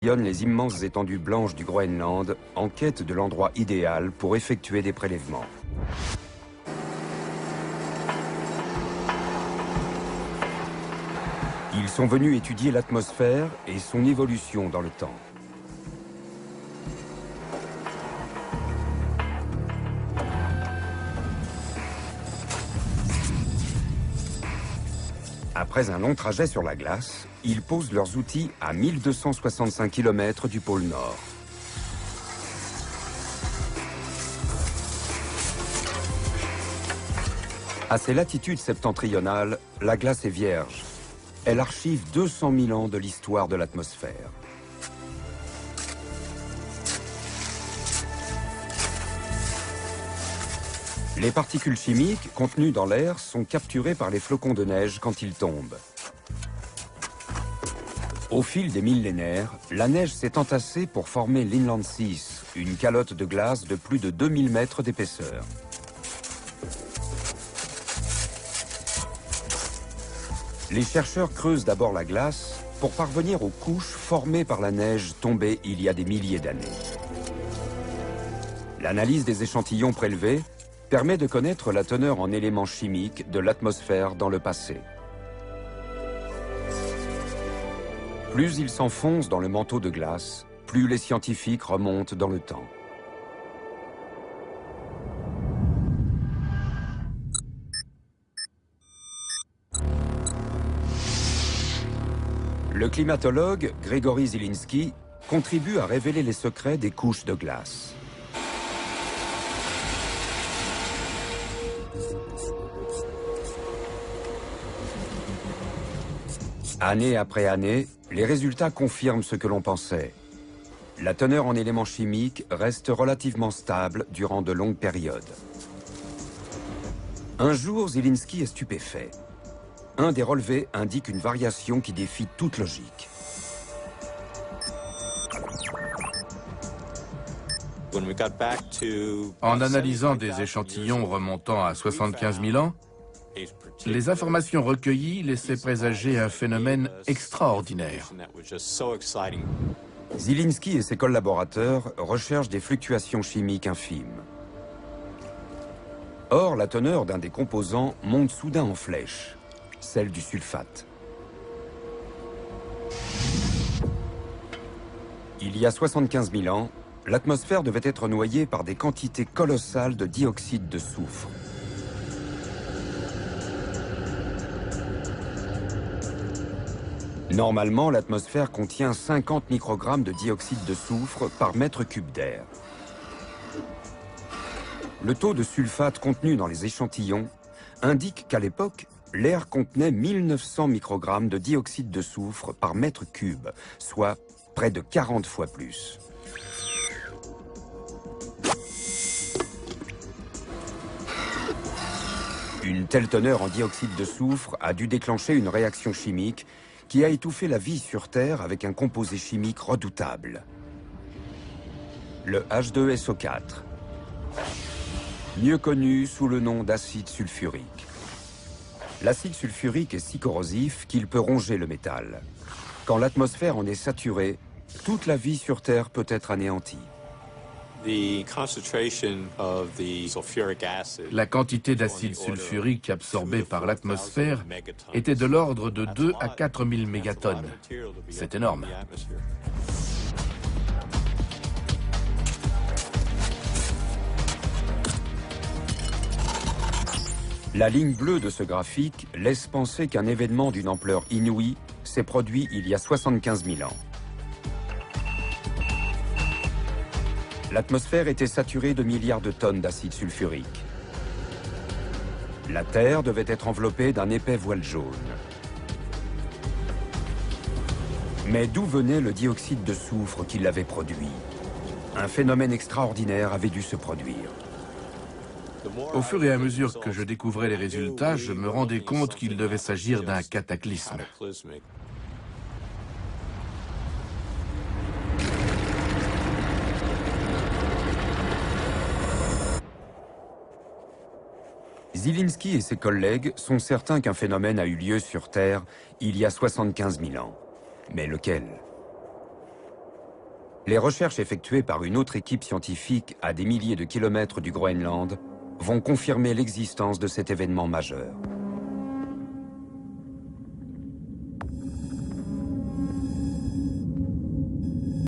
sillonnent les immenses étendues blanches du Groenland en quête de l'endroit idéal pour effectuer des prélèvements. Ils sont venus étudier l'atmosphère et son évolution dans le temps. Après un long trajet sur la glace, ils posent leurs outils à 1265 km du pôle Nord. À ces latitudes septentrionales, la glace est vierge. Elle archive 200 000 ans de l'histoire de l'atmosphère. Les particules chimiques contenues dans l'air sont capturées par les flocons de neige quand ils tombent. Au fil des millénaires, la neige s'est entassée pour former l'Inland Sea, une calotte de glace de plus de 2000 mètres d'épaisseur. Les chercheurs creusent d'abord la glace pour parvenir aux couches formées par la neige tombée il y a des milliers d'années. L'analyse des échantillons prélevés permet de connaître la teneur en éléments chimiques de l'atmosphère dans le passé. Plus ils s'enfoncent dans le manteau de glace, plus les scientifiques remontent dans le temps. Le climatologue Grigori Zielinski contribue à révéler les secrets des couches de glace. Année après année, les résultats confirment ce que l'on pensait. La teneur en éléments chimiques reste relativement stable durant de longues périodes. Un jour, Zielinski est stupéfait. Un des relevés indique une variation qui défie toute logique. En analysant des échantillons remontant à 75 000 ans, les informations recueillies laissaient présager un phénomène extraordinaire. Zielinski et ses collaborateurs recherchent des fluctuations chimiques infimes. Or, la teneur d'un des composants monte soudain en flèche, celle du sulfate. Il y a 75 000 ans, l'atmosphère devait être noyée par des quantités colossales de dioxyde de soufre. Normalement, l'atmosphère contient 50 microgrammes de dioxyde de soufre par mètre cube d'air. Le taux de sulfate contenu dans les échantillons indique qu'à l'époque, l'air contenait 1900 microgrammes de dioxyde de soufre par mètre cube, soit près de 40 fois plus. Une telle teneur en dioxyde de soufre a dû déclencher une réaction chimique qui a étouffé la vie sur Terre avec un composé chimique redoutable, le H2SO4, mieux connu sous le nom d'acide sulfurique. L'acide sulfurique est si corrosif qu'il peut ronger le métal. Quand l'atmosphère en est saturée, toute la vie sur Terre peut être anéantie. La quantité d'acide sulfurique absorbée par l'atmosphère était de l'ordre de 2 à 4 000 mégatonnes. C'est énorme. La ligne bleue de ce graphique laisse penser qu'un événement d'une ampleur inouïe s'est produit il y a 75 000 ans. L'atmosphère était saturée de milliards de tonnes d'acide sulfurique. La Terre devait être enveloppée d'un épais voile jaune. Mais d'où venait le dioxyde de soufre qui l'avait produit? Un phénomène extraordinaire avait dû se produire. Au fur et à mesure que je découvrais les résultats, je me rendais compte qu'il devait s'agir d'un cataclysme. Zielinski et ses collègues sont certains qu'un phénomène a eu lieu sur Terre il y a 75 000 ans. Mais lequel? Les recherches effectuées par une autre équipe scientifique à des milliers de kilomètres du Groenland vont confirmer l'existence de cet événement majeur.